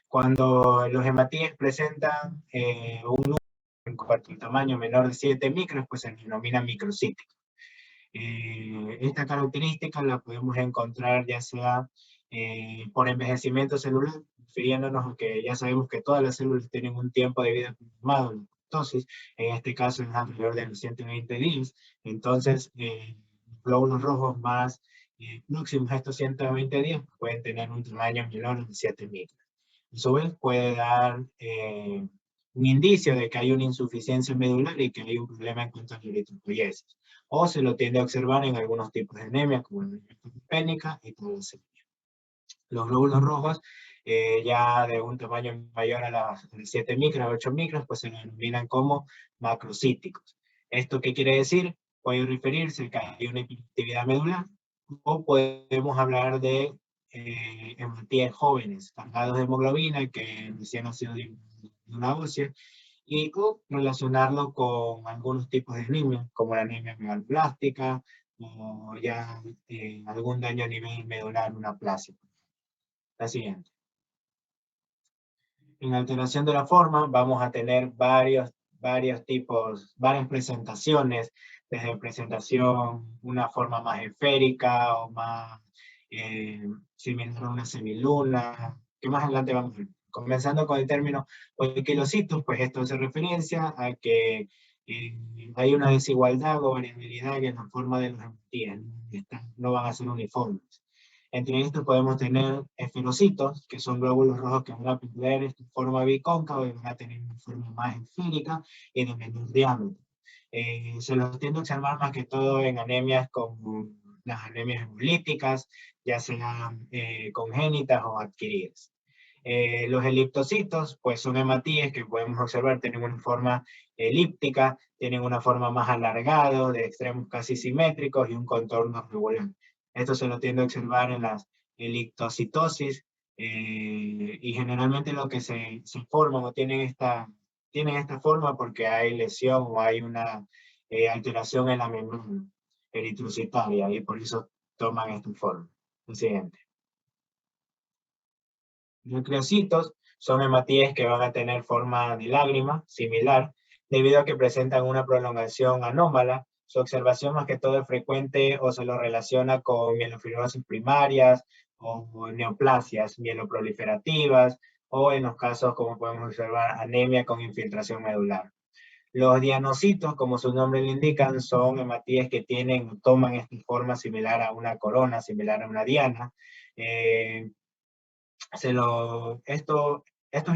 Cuando los hematíes presentan un número en cuanto al tamaño menor de 7 micros, pues se denomina microcítico. Esta característica la podemos encontrar ya sea por envejecimiento celular, refiriéndonos a que ya sabemos que todas las células tienen un tiempo de vida programado. Entonces, en este caso es alrededor de los 120 días. Entonces, glóbulos rojos más próximos a estos 120 días pueden tener un tamaño menor de 7 micros. A su vez, puede dar un indicio de que hay una insuficiencia medular y que hay un problema en cuanto a la eritropoiesis. O se lo tiende a observar en algunos tipos de anemia, como la anemia lipopénica y talasemia. Los glóbulos rojos, ya de un tamaño mayor a las 7 micras, 8 micras, pues se denominan como macrocíticos. ¿Esto qué quiere decir? Puede referirse a que hay una hiperactividad medular, o podemos hablar de hematíes jóvenes, cargados de hemoglobina, que recién han sido de una ósea, y o relacionarlo con algunos tipos de anemia, como la anemia megalplástica, o ya algún daño a nivel medular, una aplasia. La siguiente. En alteración de la forma vamos a tener varios tipos, varias presentaciones, desde presentación, una forma más esférica o más similar a una semiluna, que más adelante vamos a ver. Comenzando con el término poiquilocitos, pues esto hace referencia a que hay una desigualdad o variabilidad en la forma de los hematíes, no van a ser uniformes. Entre estos podemos tener esferocitos, que son glóbulos rojos que van a perder esta forma bicóncava y van a tener una forma más esférica y de menor diámetro. Se los tiende a observar más que todo en anemias como las anemias hemolíticas, ya sean congénitas o adquiridas. Los eliptocitos, pues son hematíes que podemos observar, tienen una forma elíptica, tienen una forma más alargada, de extremos casi simétricos y un contorno regular. Esto se lo tiende a observar en las elictocitosis y generalmente lo que se forman o tienen esta forma porque hay lesión o hay una alteración en la membrana eritrocitaria y por eso toman esta forma. El siguiente. Nucleocitos son hematíes que van a tener forma de lágrima, similar, debido a que presentan una prolongación anómala. Su observación más que todo es frecuente o se lo relaciona con mielofibrosis primarias o neoplasias mieloproliferativas o en los casos como podemos observar anemia con infiltración medular. Los dianocitos, como su nombre le indican, son hematíes que tienen, toman esta forma similar a una corona, similar a una diana. Estos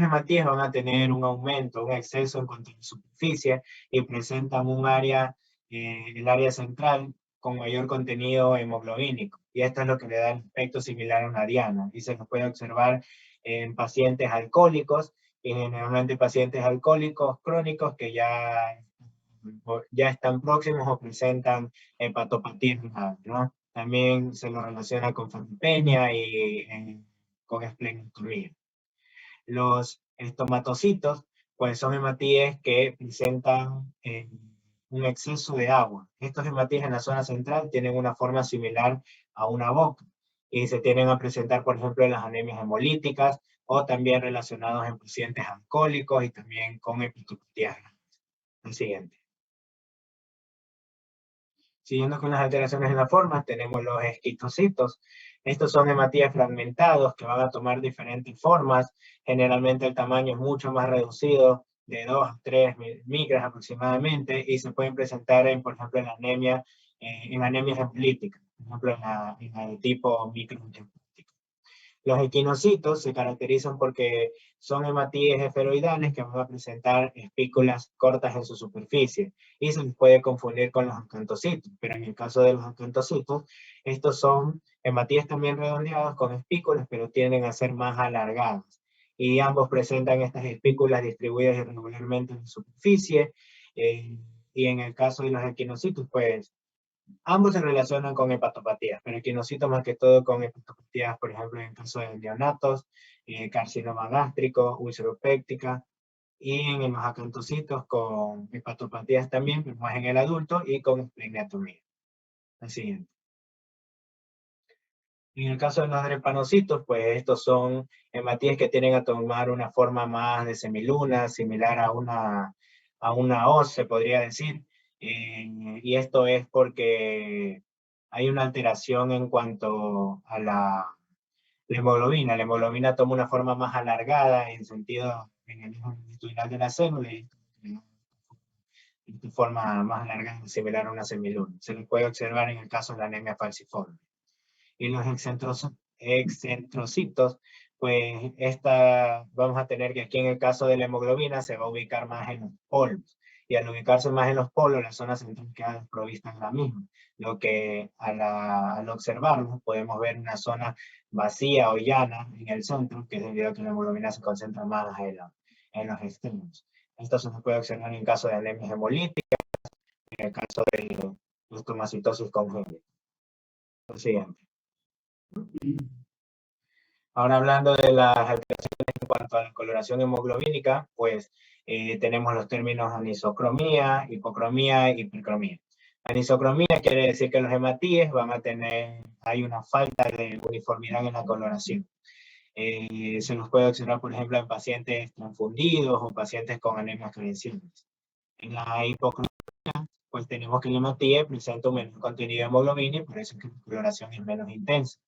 hematíes van a tener un aumento, un exceso en cuanto a la superficie y presentan un área, el área central con mayor contenido hemoglobínico. Y esto es lo que le da el aspecto similar a una diana. Y se nos puede observar en pacientes alcohólicos y generalmente pacientes alcohólicos crónicos que ya están próximos o presentan hepatopatía renal, ¿no? También se lo relaciona con fatipeña y con esplenectomía. Los estomatocitos, pues son hematíes que presentan un exceso de agua. Estos hematíes en la zona central tienen una forma similar a una boca y se tienden a presentar, por ejemplo, en las anemias hemolíticas o también relacionados en pacientes alcohólicos y también con hepatopatías grandes. El siguiente. Siguiendo con las alteraciones en la forma, tenemos los esquistocitos. Estos son hematíes fragmentados que van a tomar diferentes formas. Generalmente el tamaño es mucho más reducido, de 2 a 3 micras aproximadamente, y se pueden presentar, por ejemplo, en anemia, en anemias hemolíticas, por ejemplo, en la de tipo microangioplástico. Los equinocitos se caracterizan porque son hematíes esferoidales que van a presentar espículas cortas en su superficie y se les puede confundir con los acantocitos, pero en el caso de los acantocitos, estos son hematíes también redondeados con espículas, pero tienden a ser más alargadas. Y ambos presentan estas espículas distribuidas irregularmente en la superficie. Eh, y en el caso de los equinocitos, pues ambos se relacionan con hepatopatías, pero equinocitos más que todo con hepatopatías, por ejemplo, en el caso de neonatos, carcinoma gástrico, úlceropéptica, y en los acantocitos con hepatopatías también, pero más en el adulto, y con esplenectomía. La siguiente. En el caso de los drepanocitos, pues estos son hematíes que tienen a tomar una forma más de semiluna, similar a una hoz, se podría decir. Y esto es porque hay una alteración en cuanto a la hemoglobina. La hemoglobina toma una forma más alargada en sentido, en el eje longitudinal de la célula, y de forma más alargada, similar a una semiluna. Se lo puede observar en el caso de la anemia falciforme. Y los excentrocitos, pues vamos a tener que aquí en el caso de la hemoglobina se va a ubicar más en los polos. Y al ubicarse más en los polos, la zona central queda desprovista de la misma. Lo que al observarlo podemos ver una zona vacía o llana en el centro, que es debido a que la hemoglobina se concentra más en los extremos. Esto se puede observar en caso de anemia hemolítica, en el caso de estomacitosis congénita. Lo siguiente. Ahora hablando de las alteraciones en cuanto a la coloración hemoglobínica, pues tenemos los términos anisocromía, hipocromía y hipercromía. Anisocromía quiere decir que los hematíes hay una falta de uniformidad en la coloración. Se los puede observar, por ejemplo, en pacientes confundidos o pacientes con anemias crecientes. En la hipocromía, pues tenemos que el hematía presenta un menor contenido de hemoglobina y por eso es que la coloración es menos intensa.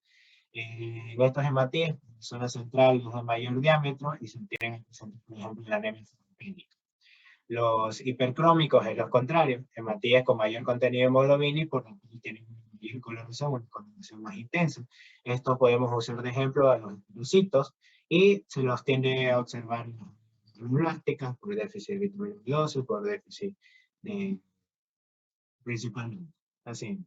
En estos hematíes, zona central es de mayor diámetro y se obtienen, por ejemplo, en la anemia sarcopénica. Los hipercrómicos es lo contrario, hematíes con mayor contenido de hemoglobina y por lo tanto tienen mayor coloración, una coloración más intensa. Esto podemos usar de ejemplo a los leucocitos y se los tiende a observar en las plásticas por déficit de vitamina B12, por déficit de principalmente. Así.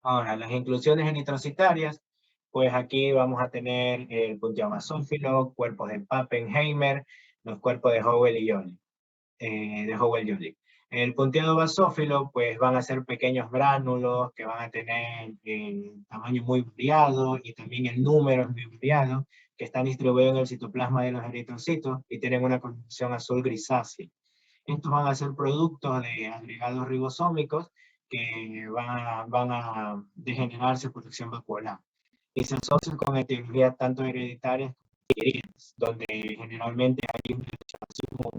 Ahora, las inclusiones eritrocitarias, pues aquí vamos a tener el punteado basófilo, cuerpos de Pappenheimer, los cuerpos de Howell y Joly, de Howell-Joly. El punteado basófilo, pues van a ser pequeños gránulos que van a tener tamaño muy variado y también el número es muy variado, que están distribuidos en el citoplasma de los eritrocitos y tienen una coloración azul grisácea. Estos van a ser productos de agregados ribosómicos que van a degenerarse por acción vascular y se asocian con etiologías tanto hereditarias como adquiridas, donde generalmente hay un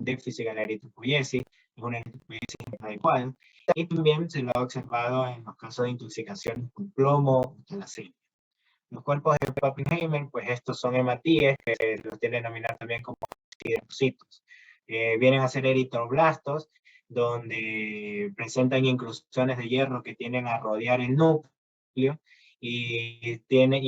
déficit de la eritropoiesis, es una eritropoiesis inadecuada, y también se lo ha observado en los casos de intoxicaciones por plomo o talasemia. Los cuerpos de Pappenheimer, pues estos son hematíes, que se los tiene que denominar también como hidrocitos. Vienen a ser eritroblastos, donde presentan inclusiones de hierro que tienden a rodear el núcleo, y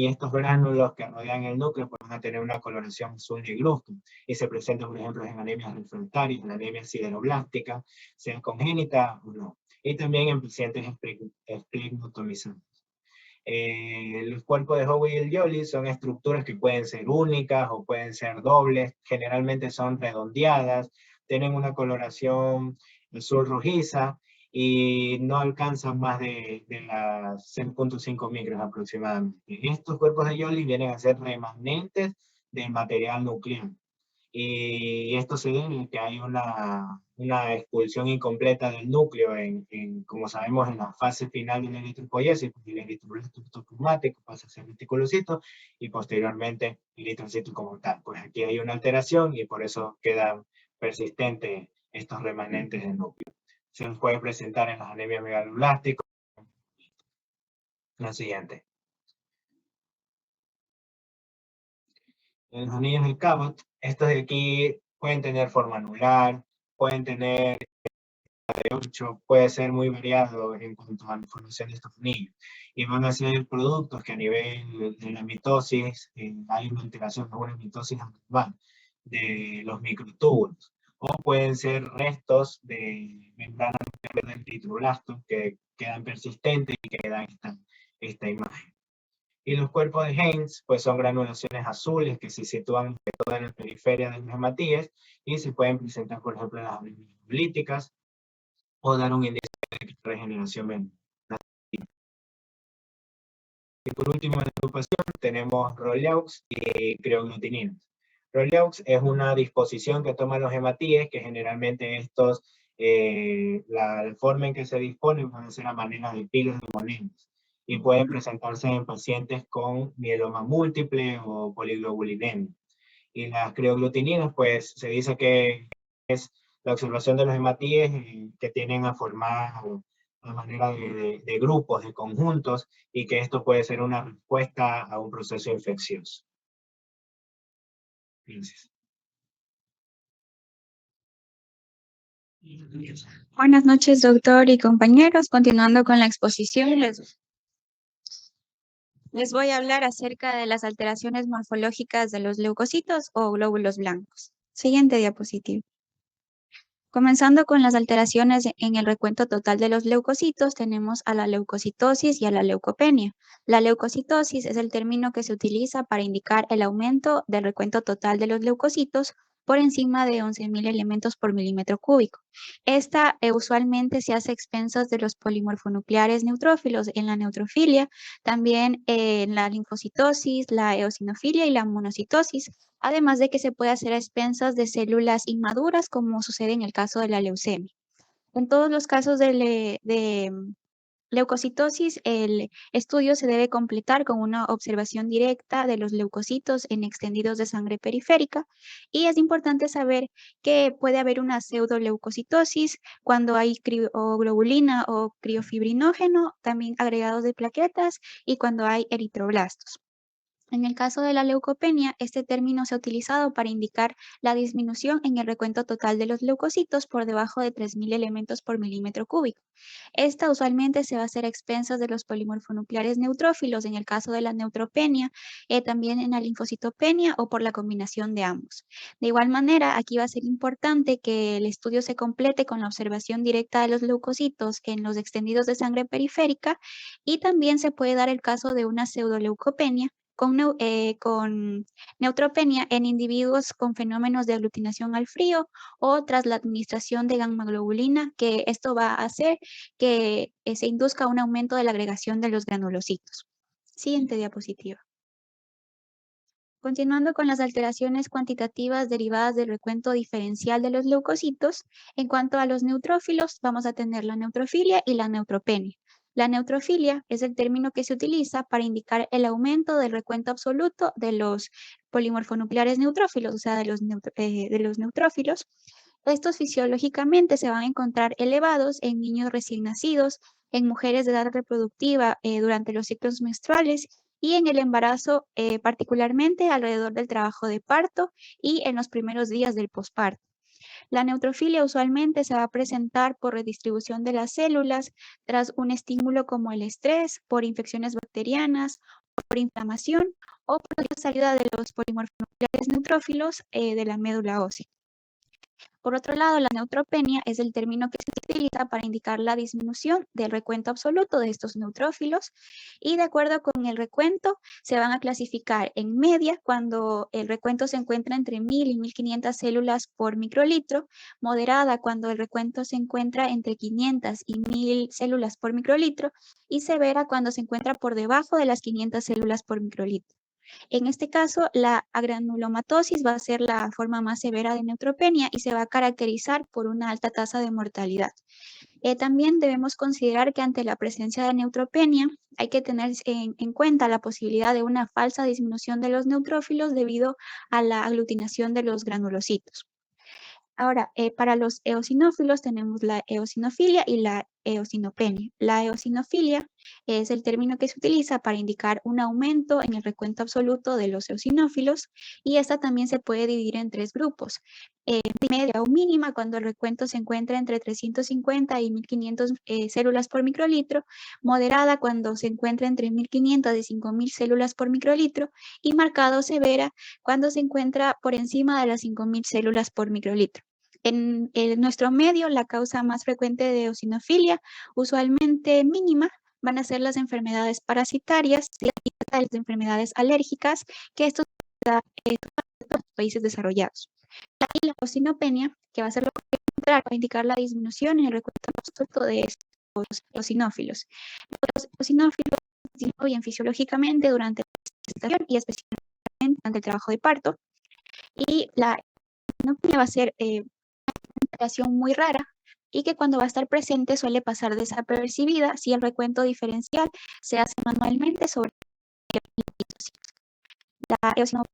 estos gránulos que rodean el núcleo pues, van a tener una coloración azul negruzca, y se presentan, por ejemplo, en anemias refractarias, en anemia sideroblástica, sea congénita o no, y también en pacientes esplegnotomizados. Los cuerpos de Howell y Joly son estructuras que pueden ser únicas o pueden ser dobles, generalmente son redondeadas, tienen una coloración azul rojiza y no alcanzan más de las 0.5 micros aproximadamente. Estos cuerpos de Joly vienen a ser remanentes del material nuclear. Y esto se debe a que hay una expulsión incompleta del núcleo, como sabemos, en la fase final de la eritropoiesis, porque el eritroblasto ectoplasmático pasa a ser reticulocito y posteriormente el eritrocito como tal. Pues aquí hay una alteración y por eso quedan persistentes estos remanentes del núcleo. Se nos puede presentar en las anemias megaloblásticas. La siguiente. En los anillos del Cabot, estos de aquí pueden tener forma anular, pueden tener de 8, puede ser muy variado en cuanto a la formación de estos anillos. Y van a ser productos que a nivel de la mitosis hay una alteración, una mitosis anormal de los microtúbulos. O pueden ser restos de membrana del fibroblasto que quedan persistentes y que dan esta imagen. Y los cuerpos de Heinz, pues son granulaciones azules que se sitúan en la periferia de los hematíes y se pueden presentar, por ejemplo, en las líticas o dar un índice de regeneración menor. Y por último, en la agrupación tenemos Rolaux y creoglutininas. Rolaux es una disposición que toman los hematíes, que generalmente la forma en que se disponen van a ser a manera de pilas de monedas. y pueden presentarse en pacientes con mieloma múltiple o poliglobulinemia. Y las creoglutininas, pues se dice que es la observación de los hematíes que tienden a formar de manera de grupos, de conjuntos, y que esto puede ser una respuesta a un proceso infeccioso. Gracias. Buenas noches, doctor y compañeros. Continuando con la exposición, les voy a hablar acerca de las alteraciones morfológicas de los leucocitos o glóbulos blancos. Siguiente diapositiva. Comenzando con las alteraciones en el recuento total de los leucocitos, tenemos a la leucocitosis y a la leucopenia. La leucocitosis es el término que se utiliza para indicar el aumento del recuento total de los leucocitos por encima de 11.000 elementos por milímetro cúbico. Esta usualmente se hace a expensas de los polimorfonucleares neutrófilos en la neutrofilia, también en la linfocitosis, la eosinofilia y la monocitosis, además de que se puede hacer a expensas de células inmaduras, como sucede en el caso de la leucemia. En todos los casos de leucocitosis, el estudio se debe completar con una observación directa de los leucocitos en extendidos de sangre periférica, y es importante saber que puede haber una pseudoleucocitosis cuando hay crioglobulina o criofibrinógeno, también agregados de plaquetas, y cuando hay eritroblastos. En el caso de la leucopenia, este término se ha utilizado para indicar la disminución en el recuento total de los leucocitos por debajo de 3.000 elementos por milímetro cúbico. Esta usualmente se va a hacer a expensas de los polimorfonucleares neutrófilos en el caso de la neutropenia, también en la linfocitopenia o por la combinación de ambos. De igual manera, aquí va a ser importante que el estudio se complete con la observación directa de los leucocitos en los extendidos de sangre periférica, y también se puede dar el caso de una pseudoleucopenia con neutropenia en individuos con fenómenos de aglutinación al frío o tras la administración de gammaglobulina, que esto va a hacer que se induzca un aumento de la agregación de los granulocitos. Siguiente diapositiva. Continuando con las alteraciones cuantitativas derivadas del recuento diferencial de los leucocitos, en cuanto a los neutrófilos, vamos a tener la neutrofilia y la neutropenia. La neutrofilia es el término que se utiliza para indicar el aumento del recuento absoluto de los polimorfonucleares neutrófilos, o sea, de los neutrófilos. Estos fisiológicamente se van a encontrar elevados en niños recién nacidos, en mujeres de edad reproductiva durante los ciclos menstruales y en el embarazo, particularmente alrededor del trabajo de parto y en los primeros días del posparto. La neutrofilia usualmente se va a presentar por redistribución de las células tras un estímulo como el estrés, por infecciones bacterianas, por inflamación o por la salida de los polimorfonucleares neutrófilos de la médula ósea. Por otro lado, la neutropenia es el término que se utiliza para indicar la disminución del recuento absoluto de estos neutrófilos, y de acuerdo con el recuento se van a clasificar en media cuando el recuento se encuentra entre 1.000 y 1.500 células por microlitro, moderada cuando el recuento se encuentra entre 500 y 1.000 células por microlitro, y severa cuando se encuentra por debajo de las 500 células por microlitro. En este caso, la agranulomatosis va a ser la forma más severa de neutropenia y se va a caracterizar por una alta tasa de mortalidad. También debemos considerar que ante la presencia de neutropenia hay que tener en cuenta la posibilidad de una falsa disminución de los neutrófilos debido a la aglutinación de los granulocitos. Ahora, para los eosinófilos tenemos la eosinofilia y la eosinopenia. La eosinofilia es el término que se utiliza para indicar un aumento en el recuento absoluto de los eosinófilos, y esta también se puede dividir en tres grupos. Media o mínima cuando el recuento se encuentra entre 350 y 1.500 células por microlitro, moderada cuando se encuentra entre 1.500 y 5.000 células por microlitro, y marcado severa cuando se encuentra por encima de las 5.000 células por microlitro. En nuestro medio, la causa más frecuente de eosinofilia, usualmente mínima, van a ser las enfermedades parasitarias y las enfermedades alérgicas, que esto se da en los países desarrollados. Y la eosinopenia, que va a ser lo contrario, para indicar la disminución en el recuento absoluto de estos eosinófilos. Los eosinófilos disminuyen fisiológicamente durante la gestación y especialmente durante el trabajo de parto, y la eosinopenia va a ser una alteración muy rara y que cuando va a estar presente suele pasar desapercibida si el recuento diferencial se hace manualmente sobre la eosinofobia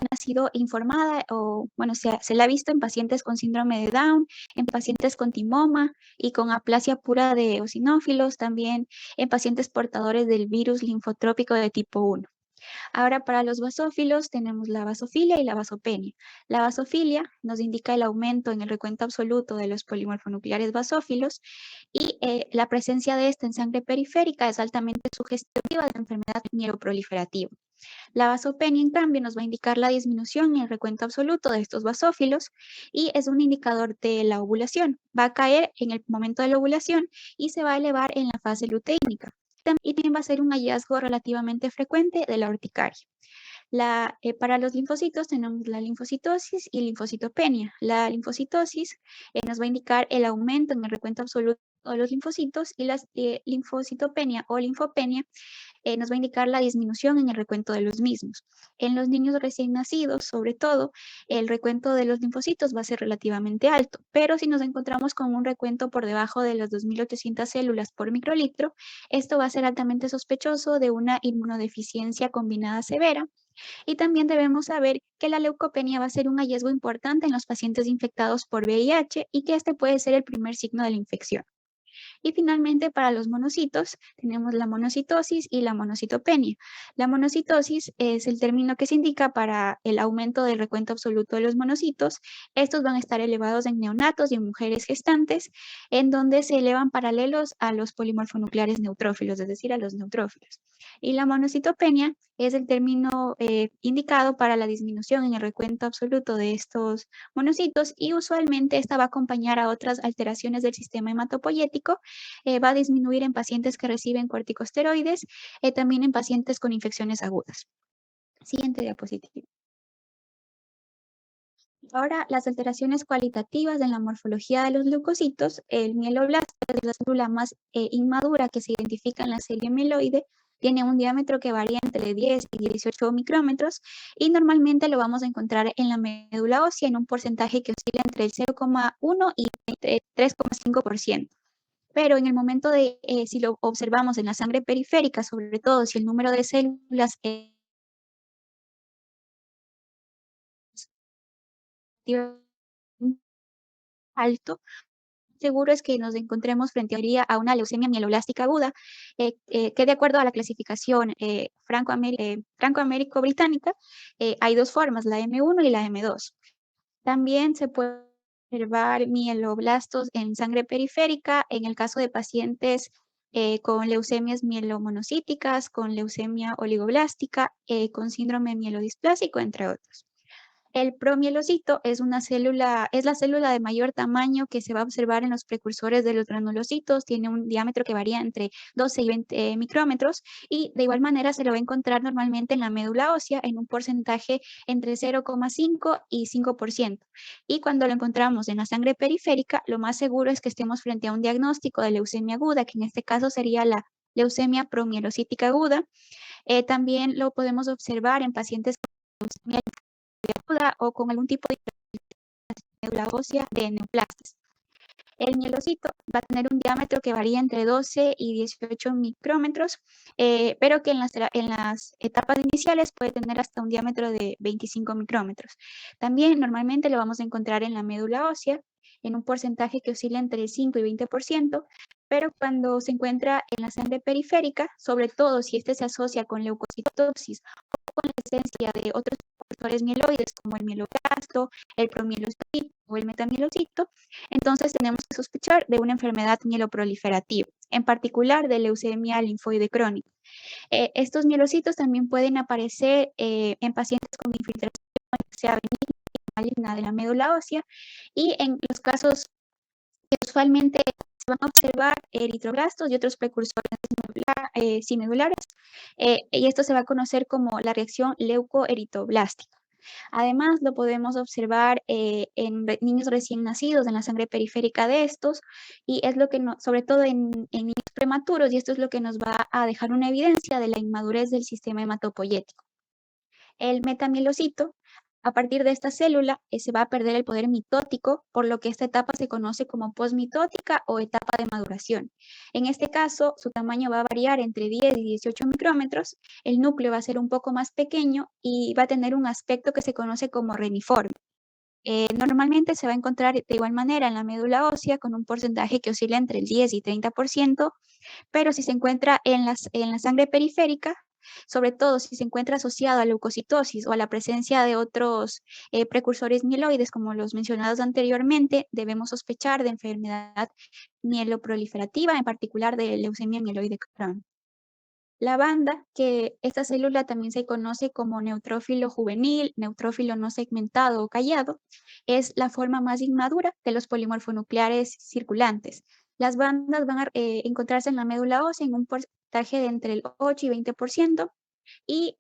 ha sido informada o, bueno, se la ha visto en pacientes con síndrome de Down, en pacientes con timoma y con aplasia pura de eosinófilos, también en pacientes portadores del virus linfotrópico de tipo 1. Ahora, para los basófilos tenemos la basofilia y la basopenia. La basofilia nos indica el aumento en el recuento absoluto de los polimorfonucleares basófilos y la presencia de esta en sangre periférica es altamente sugestiva de la enfermedad mieloproliferativa. La vasopenia, en cambio, nos va a indicar la disminución en el recuento absoluto de estos basófilos y es un indicador de la ovulación. Va a caer en el momento de la ovulación y se va a elevar en la fase luteínica. Y también va a ser un hallazgo relativamente frecuente de la urticaria. Para los linfocitos tenemos la linfocitosis y linfocitopenia. La linfocitosis nos va a indicar el aumento en el recuento absoluto de los linfocitos y la linfocitopenia o linfopenia nos va a indicar la disminución en el recuento de los mismos. En los niños recién nacidos, sobre todo, el recuento de los linfocitos va a ser relativamente alto, pero si nos encontramos con un recuento por debajo de las 2.800 células por microlitro, esto va a ser altamente sospechoso de una inmunodeficiencia combinada severa. Y también debemos saber que la leucopenia va a ser un hallazgo importante en los pacientes infectados por VIH y que este puede ser el primer signo de la infección. Y finalmente, para los monocitos, tenemos la monocitosis y la monocitopenia. La monocitosis es el término que se indica para el aumento del recuento absoluto de los monocitos. Estos van a estar elevados en neonatos y en mujeres gestantes, en donde se elevan paralelos a los polimorfonucleares neutrófilos, es decir, a los neutrófilos. Y la monocitopenia es el término indicado para la disminución en el recuento absoluto de estos monocitos y usualmente esta va a acompañar a otras alteraciones del sistema hematopoyético. Va a disminuir en pacientes que reciben corticosteroides, también en pacientes con infecciones agudas. Siguiente diapositiva. Ahora, las alteraciones cualitativas en la morfología de los leucocitos. El mieloblasto es la célula más inmadura que se identifica en la serie mieloide. Tiene un diámetro que varía entre 10 y 18 micrómetros y normalmente lo vamos a encontrar en la médula ósea en un porcentaje que oscila entre el 0,1 y 3,5%. Pero en el momento de, si lo observamos en la sangre periférica, sobre todo si el número de células es alto, seguro es que nos encontremos frente a una leucemia mieloblástica aguda, que de acuerdo a la clasificación franco-américo-británica, hay dos formas, la M1 y la M2. También se puede observar mieloblastos en sangre periférica en el caso de pacientes con leucemias mielomonocíticas, con leucemia oligoblástica, con síndrome mielodisplásico, entre otros. El promielocito es la célula de mayor tamaño que se va a observar en los precursores de los granulocitos. Tiene un diámetro que varía entre 12 y 20 micrómetros y de igual manera se lo va a encontrar normalmente en la médula ósea en un porcentaje entre 0,5 y 5%. Y cuando lo encontramos en la sangre periférica, lo más seguro es que estemos frente a un diagnóstico de leucemia aguda, que en este caso sería la leucemia promielocítica aguda. También lo podemos observar en pacientes con leucemia aguda o con algún tipo de médula ósea de neoplastas. El mielocito va a tener un diámetro que varía entre 12 y 18 micrómetros, pero que en las etapas iniciales puede tener hasta un diámetro de 25 micrómetros. También normalmente lo vamos a encontrar en la médula ósea, en un porcentaje que oscila entre el 5 y 20%, pero cuando se encuentra en la sangre periférica, sobre todo si este se asocia con leucocitosis o con la presencia de otros factores mieloides como el mieloblasto, el promielocito o el metamielocito, entonces tenemos que sospechar de una enfermedad mieloproliferativa, en particular de leucemia linfoide crónica. Estos mielocitos también pueden aparecer en pacientes con infiltración sea benigna o maligna de la médula ósea y en los casos que usualmente se van a observar eritroblastos y otros precursores medulares, y esto se va a conocer como la reacción leucoeritroblástica. Además, lo podemos observar en niños recién nacidos, en la sangre periférica de estos, y es lo que, sobre todo en niños prematuros, y esto es lo que nos va a dejar una evidencia de la inmadurez del sistema hematopoyético. El metamielocito A partir de esta célula se va a perder el poder mitótico, por lo que esta etapa se conoce como posmitótica o etapa de maduración. En este caso, su tamaño va a variar entre 10 y 18 micrómetros, el núcleo va a ser un poco más pequeño y va a tener un aspecto que se conoce como reniforme. Normalmente se va a encontrar de igual manera en la médula ósea con un porcentaje que oscila entre el 10 y 30%, pero si se encuentra en la sangre periférica, sobre todo si se encuentra asociado a leucocitosis o a la presencia de otros precursores mieloides, como los mencionados anteriormente, debemos sospechar de enfermedad mieloproliferativa, en particular de leucemia mieloide Crohn. La banda, que esta célula también se conoce como neutrófilo juvenil, neutrófilo no segmentado o callado, es la forma más inmadura de los polimorfonucleares circulantes. Las bandas van a encontrarse en la médula ósea en un porcentaje de entre el 8 y 20%, y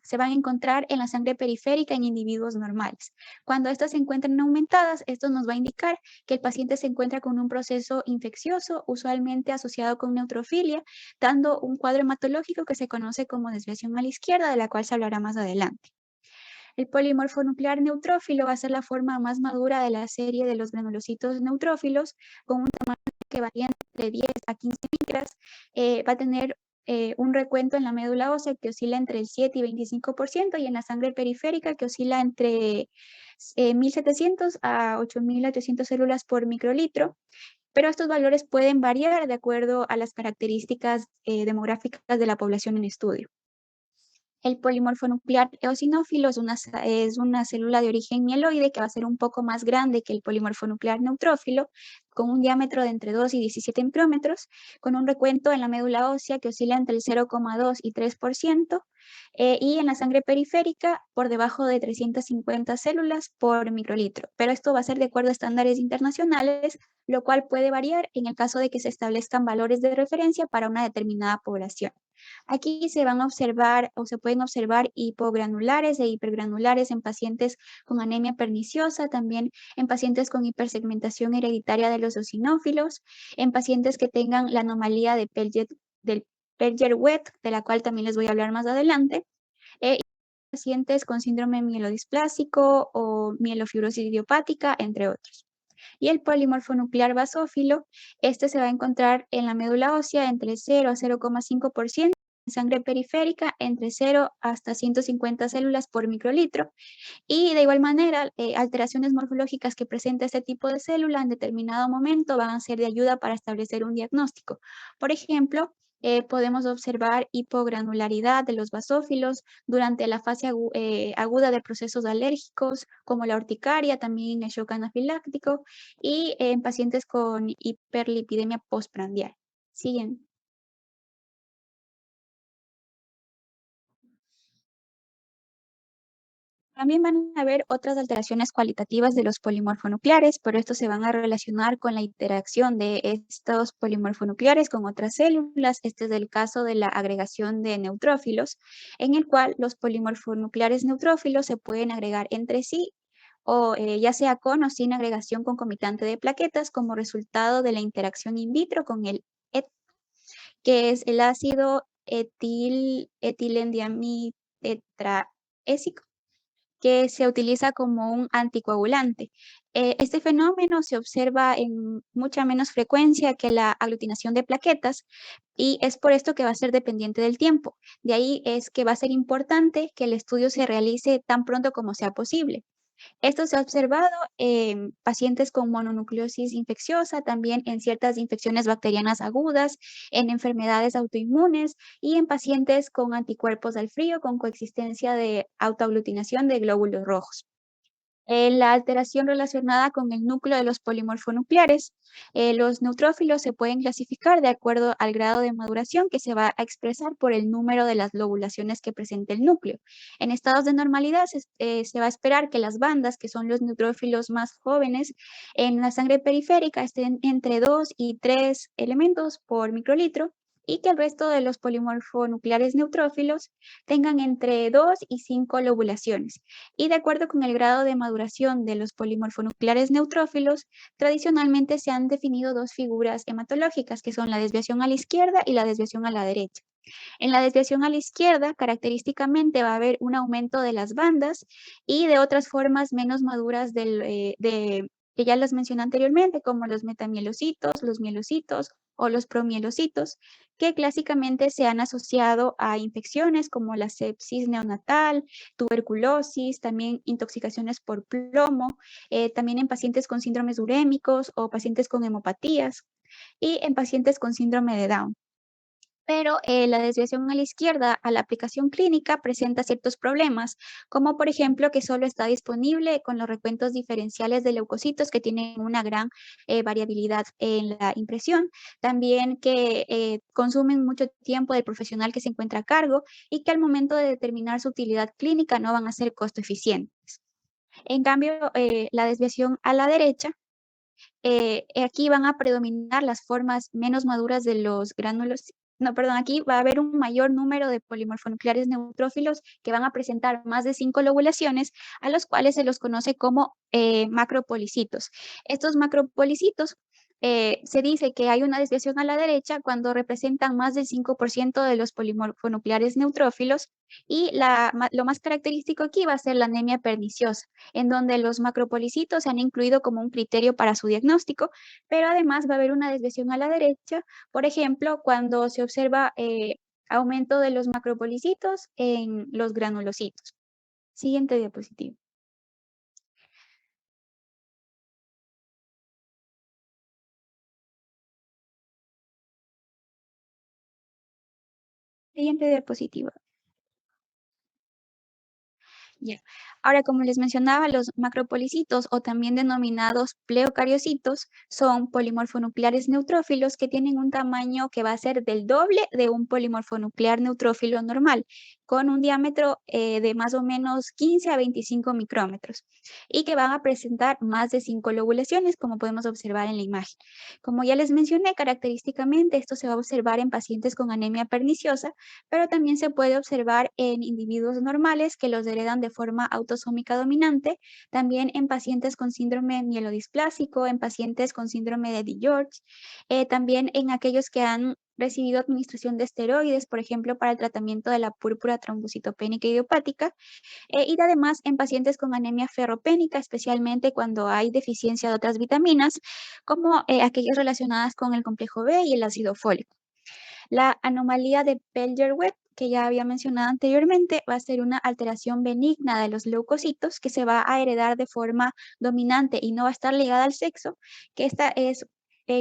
se van a encontrar en la sangre periférica en individuos normales. Cuando estas se encuentran aumentadas, esto nos va a indicar que el paciente se encuentra con un proceso infeccioso, usualmente asociado con neutrofilia, dando un cuadro hematológico que se conoce como desviación a la izquierda, de la cual se hablará más adelante. El polimorfonuclear neutrófilo va a ser la forma más madura de la serie de los granulocitos neutrófilos, con un tamaño que varía entre 10 a 15 micras. Va a tener un recuento en la médula ósea que oscila entre el 7 y 25%, y en la sangre periférica que oscila entre 1.700 a 8.800 células por microlitro. Pero estos valores pueden variar de acuerdo a las características demográficas de la población en estudio. El polimorfonuclear eosinófilo es una célula de origen mieloide que va a ser un poco más grande que el polimorfonuclear neutrófilo, con un diámetro de entre 2 y 17 micrómetros, con un recuento en la médula ósea que oscila entre el 0,2 y 3%, y en la sangre periférica por debajo de 350 células por microlitro. Pero esto va a ser de acuerdo a estándares internacionales, lo cual puede variar en el caso de que se establezcan valores de referencia para una determinada población. Aquí se van a observar o se pueden observar hipogranulares e hipergranulares en pacientes con anemia perniciosa, también en pacientes con hipersegmentación hereditaria de los eosinófilos, en pacientes que tengan la anomalía de del Pellier-Wett, de la cual también les voy a hablar más adelante, y pacientes con síndrome mielodisplásico o mielofibrosis idiopática, entre otros. Y el polimorfonuclear basófilo, este se va a encontrar en la médula ósea entre 0 a 0,5%, en sangre periférica entre 0 hasta 150 células por microlitro, y de igual manera, alteraciones morfológicas que presenta este tipo de célula en determinado momento van a ser de ayuda para establecer un diagnóstico. Por ejemplo, podemos observar hipogranularidad de los basófilos durante la fase aguda de procesos alérgicos, como la urticaria, también el shock anafiláctico, y en pacientes con hiperlipidemia postprandial. Siguen. También van a haber otras alteraciones cualitativas de los polimorfonucleares, pero estos se van a relacionar con la interacción de estos polimorfonucleares con otras células. Este es el caso de la agregación de neutrófilos, en el cual los polimorfonucleares neutrófilos se pueden agregar entre sí, o ya sea con o sin agregación concomitante de plaquetas, como resultado de la interacción in vitro con el ET, que es el ácido etilendiamitetraésico, que se utiliza como un anticoagulante. Este fenómeno se observa en mucha menos frecuencia que la aglutinación de plaquetas, y es por esto que va a ser dependiente del tiempo. De ahí es que va a ser importante que el estudio se realice tan pronto como sea posible. Esto se ha observado en pacientes con mononucleosis infecciosa, también en ciertas infecciones bacterianas agudas, en enfermedades autoinmunes y en pacientes con anticuerpos al frío con coexistencia de autoaglutinación de glóbulos rojos. La alteración relacionada con el núcleo de los polimorfonucleares, los neutrófilos se pueden clasificar de acuerdo al grado de maduración, que se va a expresar por el número de las lobulaciones que presenta el núcleo. En estados de normalidad se va a esperar que las bandas, que son los neutrófilos más jóvenes, en la sangre periférica estén entre 2 y 3 elementos por microlitro, y que el resto de los polimorfonucleares neutrófilos tengan entre 2 y 5 lobulaciones. Y de acuerdo con el grado de maduración de los polimorfonucleares neutrófilos, tradicionalmente se han definido dos figuras hematológicas, que son la desviación a la izquierda y la desviación a la derecha. En la desviación a la izquierda, característicamente va a haber un aumento de las bandas y de otras formas menos maduras que ya las mencioné anteriormente, como los metamielocitos, los mielocitos o los promielocitos, que clásicamente se han asociado a infecciones como la sepsis neonatal, tuberculosis, también intoxicaciones por plomo, también en pacientes con síndromes urémicos o pacientes con hemopatías y en pacientes con síndrome de Down. Pero la desviación a la izquierda a la aplicación clínica presenta ciertos problemas, como por ejemplo que solo está disponible con los recuentos diferenciales de leucocitos que tienen una gran variabilidad en la impresión, también que consumen mucho tiempo del profesional que se encuentra a cargo y que al momento de determinar su utilidad clínica no van a ser costo eficientes. En cambio, la desviación a la derecha aquí van a predominar las formas menos maduras de los gránulos. No, perdón, aquí va a haber un mayor número de polimorfonucleares neutrófilos que van a presentar más de 5 lobulaciones, a los cuales se los conoce como macropolicitos. Estos macropolicitos se dice que hay una desviación a la derecha cuando representan más del 5% de los polimorfonucleares neutrófilos y lo más característico aquí va a ser la anemia perniciosa, en donde los macropolicitos se han incluido como un criterio para su diagnóstico, pero además va a haber una desviación a la derecha, por ejemplo, cuando se observa aumento de los macropolicitos en los granulocitos. Siguiente diapositiva. Siguiente diapositiva. Ya. Ahora, como les mencionaba, los macropolicitos o también denominados pleocariocitos son polimorfonucleares neutrófilos que tienen un tamaño que va a ser del doble de un polimorfonuclear neutrófilo normal, con un diámetro de más o menos 15 a 25 micrómetros y que van a presentar más de 5 lobulaciones, como podemos observar en la imagen. Como ya les mencioné, característicamente esto se va a observar en pacientes con anemia perniciosa, pero también se puede observar en individuos normales que los heredan de forma autosómica dominante, también en pacientes con síndrome mielodisplásico, en pacientes con síndrome de DiGeorge, también en aquellos que han recibido administración de esteroides, por ejemplo, para el tratamiento de la púrpura trombocitopénica idiopática, y además en pacientes con anemia ferropénica, especialmente cuando hay deficiencia de otras vitaminas, como aquellas relacionadas con el complejo B y el ácido fólico. La anomalía de Pelger-Webb, que ya había mencionado anteriormente, va a ser una alteración benigna de los leucocitos que se va a heredar de forma dominante y no va a estar ligada al sexo, que esta es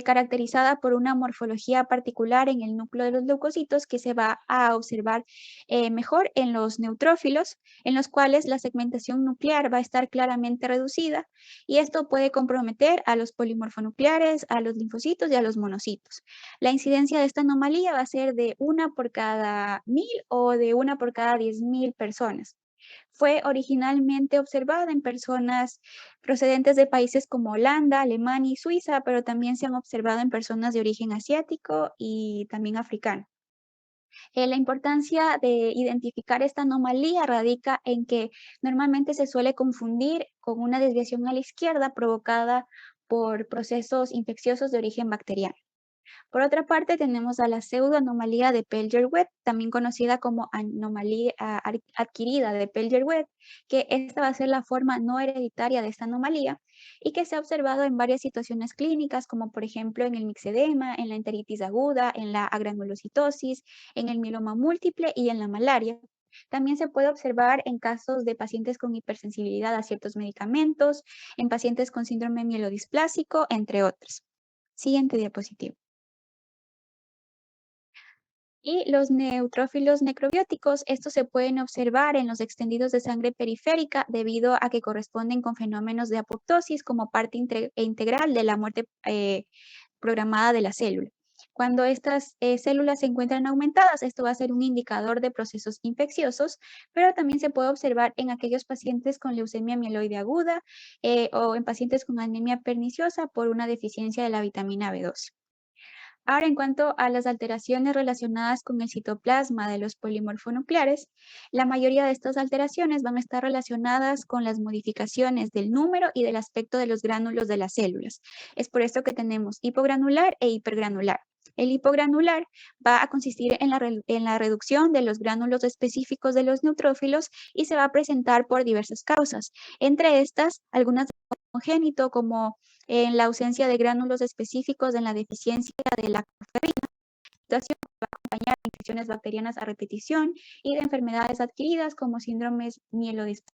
caracterizada por una morfología particular en el núcleo de los leucocitos que se va a observar mejor en los neutrófilos, en los cuales la segmentación nuclear va a estar claramente reducida y esto puede comprometer a los polimorfonucleares, a los linfocitos y a los monocitos. La incidencia de esta anomalía va a ser de 1 por cada 1000 o de 1 por cada 10.000 personas. Fue originalmente observada en personas procedentes de países como Holanda, Alemania y Suiza, pero también se han observado en personas de origen asiático y también africano. La importancia de identificar esta anomalía radica en que normalmente se suele confundir con una desviación a la izquierda provocada por procesos infecciosos de origen bacteriano. Por otra parte, tenemos a la pseudoanomalía de Pelger-Webb, también conocida como anomalía adquirida de Pelger-Webb, que esta va a ser la forma no hereditaria de esta anomalía y que se ha observado en varias situaciones clínicas, como por ejemplo en el mixedema, en la enteritis aguda, en la agranulocitosis, en el mieloma múltiple y en la malaria. También se puede observar en casos de pacientes con hipersensibilidad a ciertos medicamentos, en pacientes con síndrome mielodisplásico, entre otros. Siguiente diapositiva. Y los neutrófilos necrobióticos, estos se pueden observar en los extendidos de sangre periférica debido a que corresponden con fenómenos de apoptosis como parte integral de la muerte programada de la célula. Cuando estas células se encuentran aumentadas, esto va a ser un indicador de procesos infecciosos, pero también se puede observar en aquellos pacientes con leucemia mieloide aguda o en pacientes con anemia perniciosa por una deficiencia de la vitamina B12. Ahora, en cuanto a las alteraciones relacionadas con el citoplasma de los polimorfonucleares, la mayoría de estas alteraciones van a estar relacionadas con las modificaciones del número y del aspecto de los gránulos de las células. Es por esto que tenemos hipogranular e hipergranular. El hipogranular va a consistir en la reducción de los gránulos específicos de los neutrófilos y se va a presentar por diversas causas. Entre estas, algunas de congénito, como en la ausencia de gránulos específicos en la deficiencia de lactoferrina, situación que va a acompañar de infecciones bacterianas a repetición y de enfermedades adquiridas como síndromes mielodisplasía.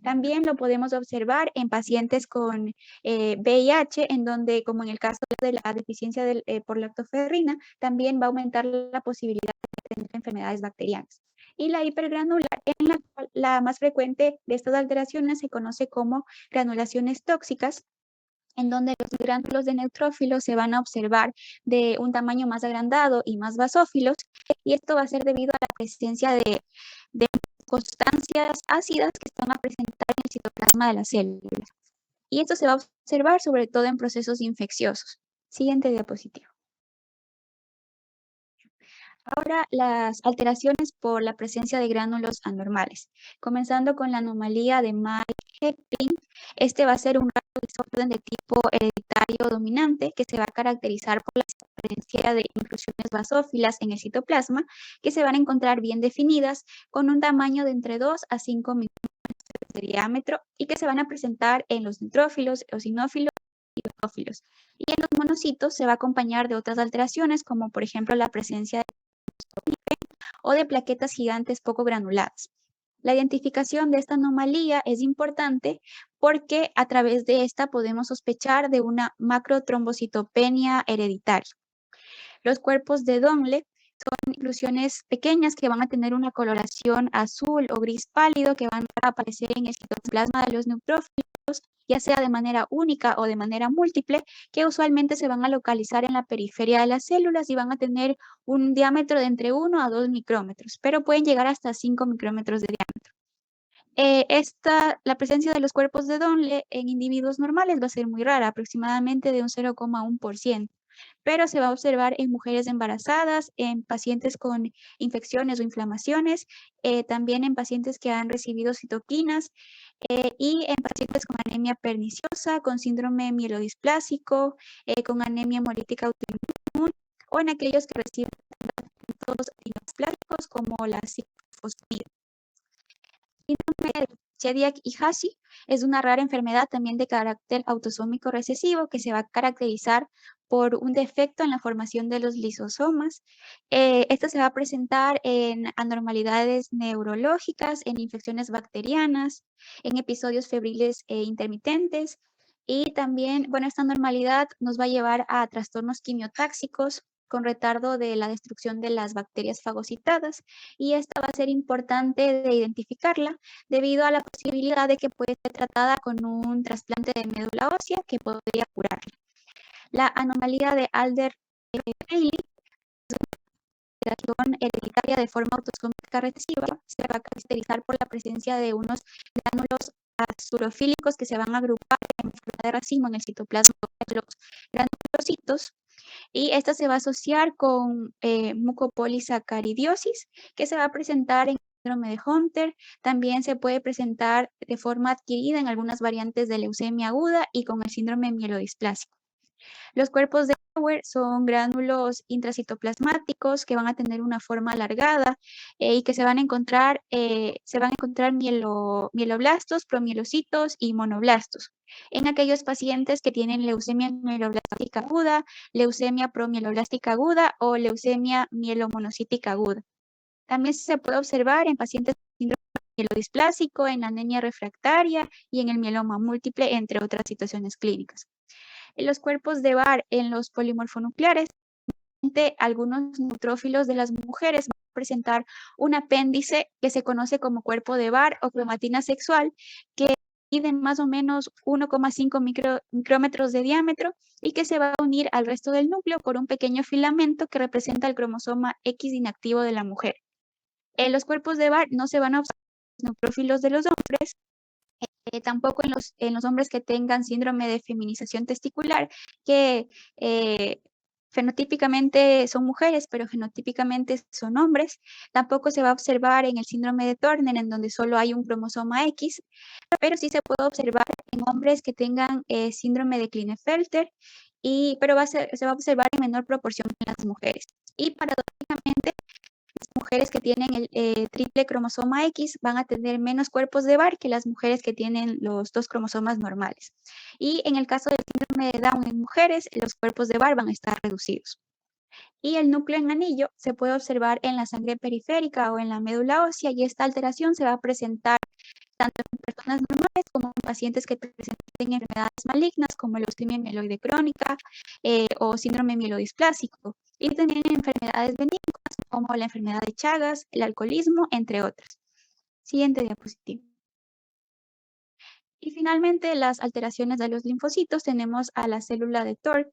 También lo podemos observar en pacientes con VIH, en donde, como en el caso de la deficiencia por lactoferrina, también va a aumentar la posibilidad de tener enfermedades bacterianas. Y la hipergranular, en la cual la más frecuente de estas alteraciones se conoce como granulaciones tóxicas, en donde los gránulos de neutrófilos se van a observar de un tamaño más agrandado y más basófilos, y esto va a ser debido a la presencia de constancias ácidas que se van a presentar en el citoplasma de las células. Y esto se va a observar sobre todo en procesos infecciosos. Siguiente diapositiva. Ahora, las alteraciones por la presencia de gránulos anormales. Comenzando con la anomalía de Mike-Hepling, este va a ser un raro desorden de tipo hereditario dominante que se va a caracterizar por la presencia de inclusiones basófilas en el citoplasma que se van a encontrar bien definidas con un tamaño de entre 2 a 5 milímetros de diámetro y que se van a presentar en los neutrófilos, eosinófilos y basófilos. Y en los monocitos se va a acompañar de otras alteraciones como por ejemplo la presencia de o de plaquetas gigantes poco granuladas. La identificación de esta anomalía es importante porque a través de esta podemos sospechar de una macrotrombocitopenia hereditaria. Los cuerpos de Donle son inclusiones pequeñas que van a tener una coloración azul o gris pálido que van a aparecer en el citoplasma de los neutrófilos, ya sea de manera única o de manera múltiple, que usualmente se van a localizar en la periferia de las células y van a tener un diámetro de entre 1 a 2 micrómetros, pero pueden llegar hasta 5 micrómetros de diámetro. La presencia de los cuerpos de Donle en individuos normales va a ser muy rara, aproximadamente de un 0,1%. Pero se va a observar en mujeres embarazadas, en pacientes con infecciones o inflamaciones, también en pacientes que han recibido citoquinas y en pacientes con anemia perniciosa, con síndrome mielodisplásico, con anemia hemolítica autoinmune o en aquellos que reciben tratamientos antiplásicos como la ciclofosfamida. Síndrome de Chediak-Hashi es una rara enfermedad también de carácter autosómico recesivo que se va a caracterizar por un defecto en la formación de los lisosomas. Esto se va a presentar en anormalidades neurológicas, en infecciones bacterianas, en episodios febriles e intermitentes. Y también, bueno, esta anormalidad nos va a llevar a trastornos quimiotáxicos con retardo de la destrucción de las bacterias fagocitadas. Y esta va a ser importante de identificarla debido a la posibilidad de que puede ser tratada con un trasplante de médula ósea que podría curarla. La anomalía de Alder-Reilly es una alteración hereditaria de forma autosómica recesiva. Se va a caracterizar por la presencia de unos gránulos azurofílicos que se van a agrupar en forma de racimo en el citoplasma de los granulocitos. Y esta se va a asociar con mucopolisacaridosis, que se va a presentar en síndrome de Hunter. También se puede presentar de forma adquirida en algunas variantes de leucemia aguda y con el síndrome mielodisplásico. Los cuerpos de Bauer son gránulos intracitoplasmáticos que van a tener una forma alargada y que se van a encontrar mieloblastos, promielocitos y monoblastos. En aquellos pacientes que tienen leucemia mieloblástica aguda, leucemia promieloblastica aguda o leucemia mielomonocítica aguda. También se puede observar en pacientes con síndrome mielodisplásico, en anemia refractaria y en el mieloma múltiple, entre otras situaciones clínicas. En los cuerpos de Barr en los polimorfonucleares, algunos neutrófilos de las mujeres van a presentar un apéndice que se conoce como cuerpo de Barr o cromatina sexual, que mide más o menos 1,5 micrómetros de diámetro y que se va a unir al resto del núcleo por un pequeño filamento que representa el cromosoma X inactivo de la mujer. En los cuerpos de Barr no se van a observar los neutrófilos de los hombres, tampoco en los hombres que tengan síndrome de feminización testicular, que fenotípicamente son mujeres, pero genotípicamente son hombres. Tampoco se va a observar en el síndrome de Turner, en donde solo hay un cromosoma X, pero sí se puede observar en hombres que tengan síndrome de Klinefelter pero se va a observar en menor proporción que en las mujeres. Y paradójicamente, las mujeres que tienen el triple cromosoma X van a tener menos cuerpos de Barr que las mujeres que tienen los 2 cromosomas normales. Y en el caso del síndrome de Down en mujeres, los cuerpos de Barr van a estar reducidos. Y el núcleo en anillo se puede observar en la sangre periférica o en la médula ósea, y esta alteración se va a presentar tanto en personas normales como en pacientes que presenten enfermedades malignas como leucemia mieloide crónica o síndrome mielodisplásico, y también en enfermedades benignas como la enfermedad de Chagas, el alcoholismo, entre otras. Siguiente diapositiva. Y finalmente, las alteraciones de los linfocitos, tenemos a la célula de TORC,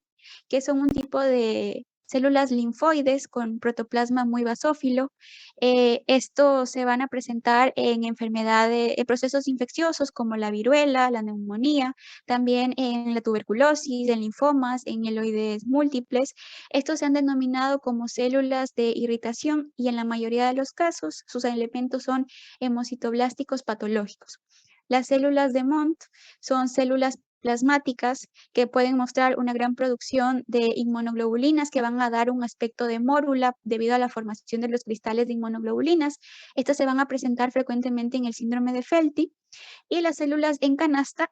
que son un tipo de células linfoides con protoplasma muy basófilo. Estos se van a presentar en enfermedades, en procesos infecciosos como la viruela, la neumonía, también en la tuberculosis, en linfomas, en mieloides múltiples. Estos se han denominado como células de irritación y en la mayoría de los casos sus elementos son hemocitoblásticos patológicos. Las células de Mont son células plasmáticas que pueden mostrar una gran producción de inmunoglobulinas que van a dar un aspecto de mórula debido a la formación de los cristales de inmunoglobulinas. Estas se van a presentar frecuentemente en el síndrome de Felty. Y las células en canasta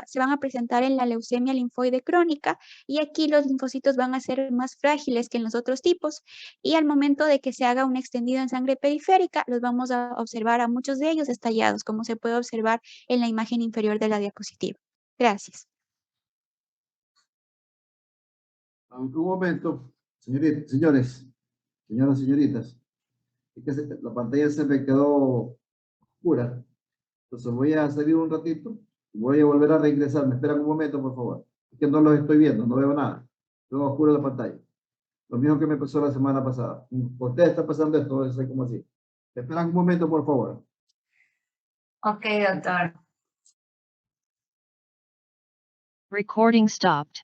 se van a presentar en la leucemia linfoide crónica, y aquí los linfocitos van a ser más frágiles que en los otros tipos, y al momento de que se haga un extendido en sangre periférica, los vamos a observar a muchos de ellos estallados, como se puede observar en la imagen inferior de la diapositiva. Gracias. Un momento, señores, señoras, señoritas. Es que la pantalla se me quedó oscura. Entonces voy a salir un ratito y voy a volver a reingresar. Me esperan un momento, por favor. Es que no los estoy viendo, no veo nada. Todo oscuro la pantalla. Lo mismo que me pasó la semana pasada. ¿Por usted está pasando esto? Es como así. Me esperan un momento, por favor. Ok, doctor. Recording stopped.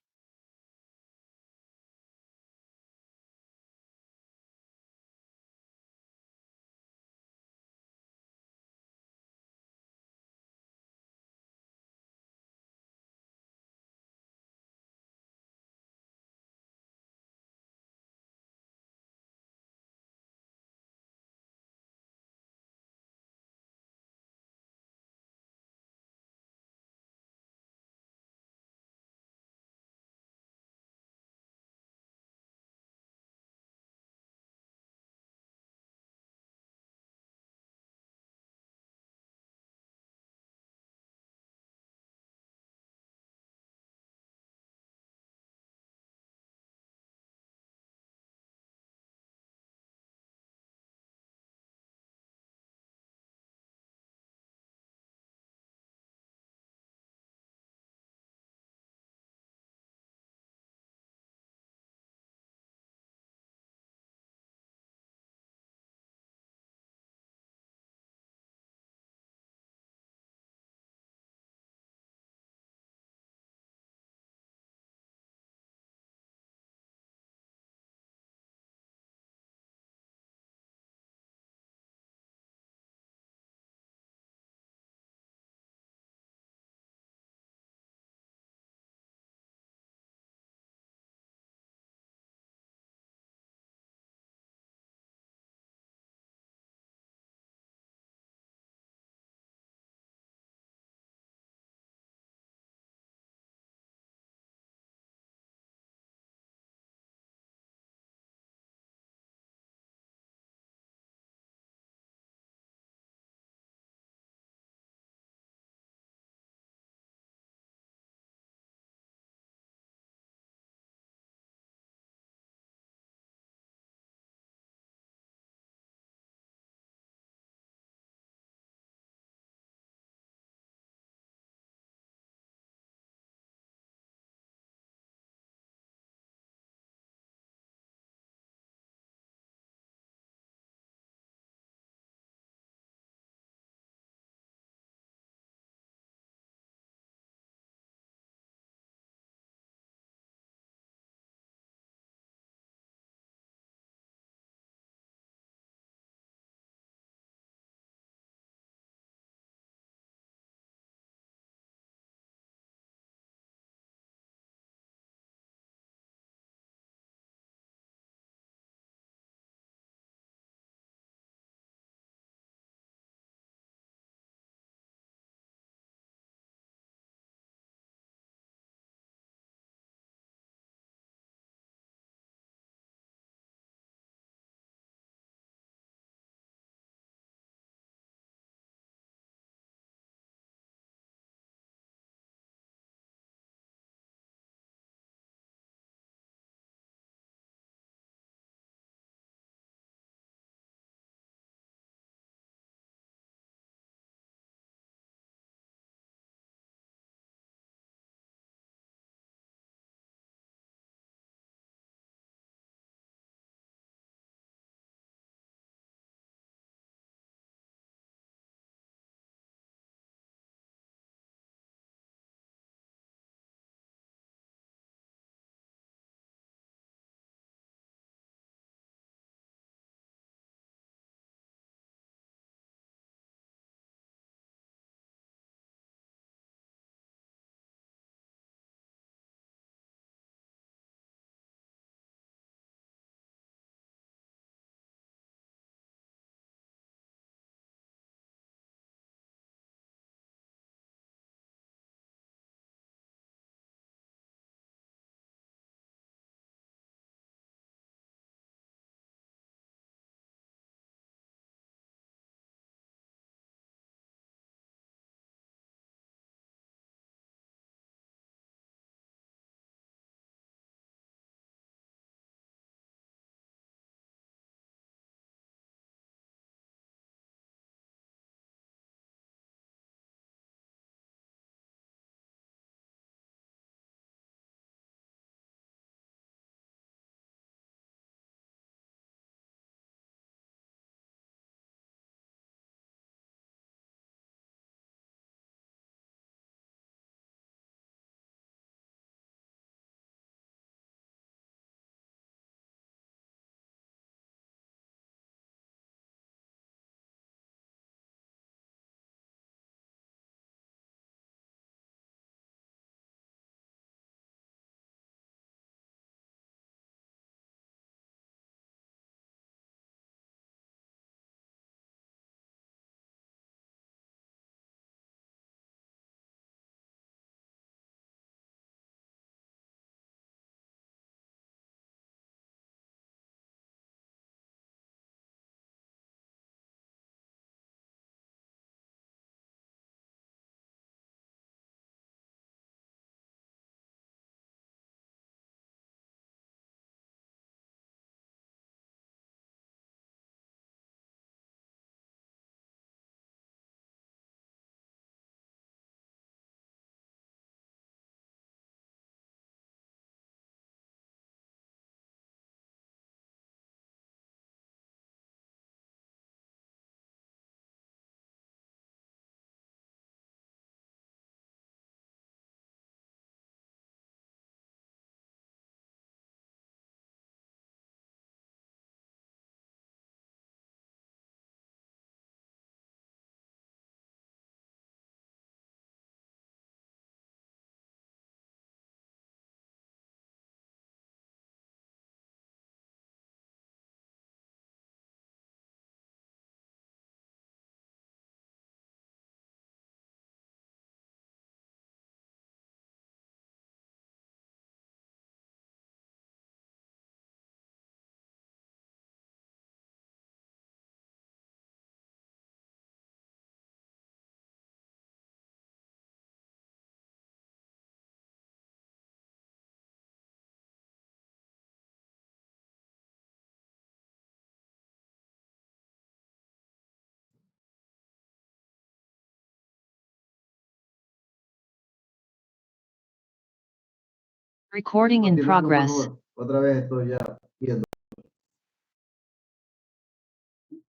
Recording in Continuemos, por progress. favor. Otra vez estoy ya viendo.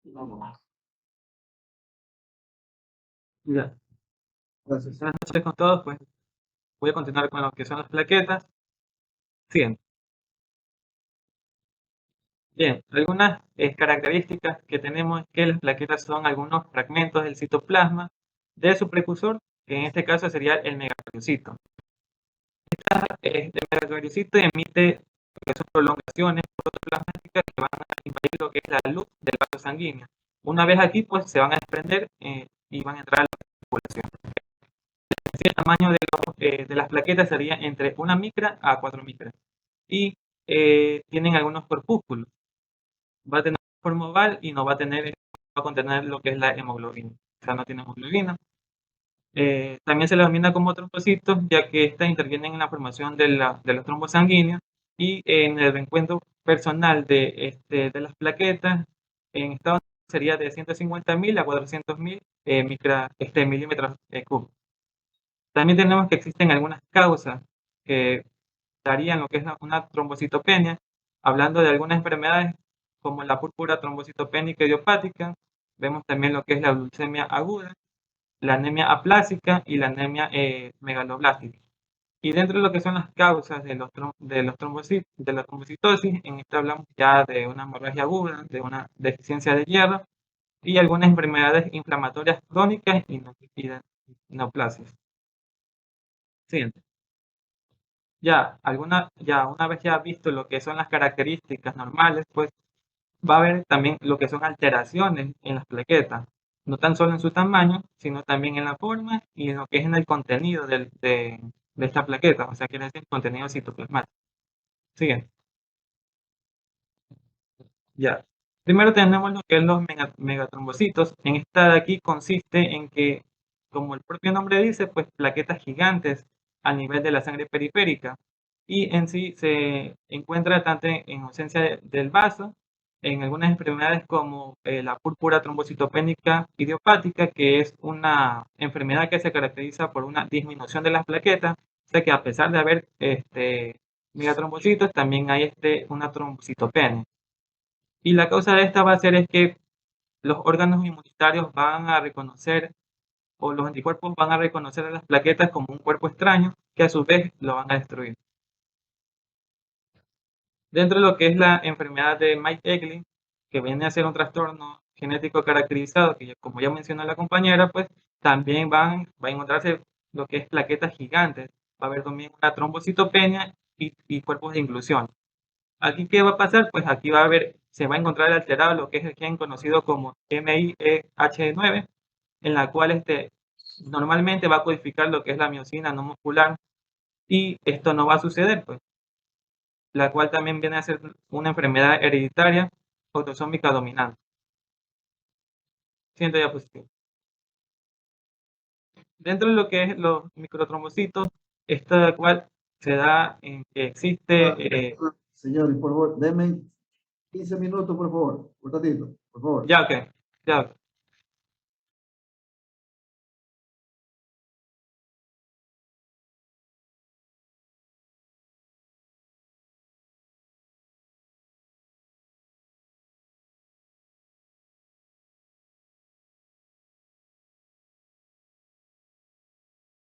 Vamos. Ya. Gracias. Buenas noches con todos, pues voy a continuar con lo que son las plaquetas. Siguiente. Bien, algunas características que tenemos es que las plaquetas son algunos fragmentos del citoplasma de su precursor, que en este caso sería el megacariocito. Este megacariocito emite lo que son prolongaciones protoplasmáticas que van a invadir lo que es la luz del vaso sanguíneo. Una vez aquí, pues se van a desprender y van a entrar a la circulación. El tamaño de las plaquetas sería entre 1 micra a 4 micras. Y tienen algunos corpúsculos. Va a tener forma oval y no va a contener lo que es la hemoglobina. O sea, no tiene hemoglobina. También se le denomina como trombocitos, ya que estas intervienen en la formación de los trombos sanguíneos y en el reencuentro personal de las plaquetas en Estados Unidos sería de 150.000 a 400.000 milímetros cúbicos. También tenemos que existen algunas causas que darían lo que es una trombocitopenia, hablando de algunas enfermedades como la púrpura trombocitopénica idiopática. Vemos también lo que es la leucemia aguda, la anemia aplásica y la anemia megaloblástica. Y dentro de lo que son las causas de la trombocitosis, en esta hablamos ya de una hemorragia aguda, de una deficiencia de hierro y algunas enfermedades inflamatorias crónicas y neoplasias. Siguiente. Una vez ya visto lo que son las características normales, pues va a haber también lo que son alteraciones en las plaquetas, no tan solo en su tamaño, sino también en la forma y en lo que es en el contenido de esta plaqueta, o sea, quiere decir contenido citoplasmático. Siguiente. Ya. Primero tenemos lo que es los megatrombocitos. En esta de aquí consiste en que, como el propio nombre dice, pues plaquetas gigantes a nivel de la sangre periférica. Y en sí se encuentra tanto en ausencia del vaso, en algunas enfermedades como la púrpura trombocitopénica idiopática, que es una enfermedad que se caracteriza por una disminución de las plaquetas. O sea que a pesar de haber megatrombocitos, también hay una trombocitopenia. Y la causa de esta va a ser es que los órganos inmunitarios van a reconocer o los anticuerpos van a reconocer a las plaquetas como un cuerpo extraño que a su vez lo van a destruir. Dentro de lo que es la enfermedad de Meigs-Egli, que viene a ser un trastorno genético caracterizado, que como ya mencionó la compañera, pues también va a encontrarse lo que es plaquetas gigantes. Va a haber también una trombocitopenia y cuerpos de inclusión. Aquí, ¿qué va a pasar? Pues aquí se va a encontrar alterado lo que es el gen conocido como MIEH9, en la cual normalmente va a codificar lo que es la miosina no muscular, y esto no va a suceder, pues, la cual también viene a ser una enfermedad hereditaria autosómica dominante. Siguiente diapositiva. Dentro de lo que es los microtrombocitos, esta cual se da en que existe... Señores, por favor, denme 15 minutos, por favor. Un ratito, por favor. Ya, ok. Ya, ok.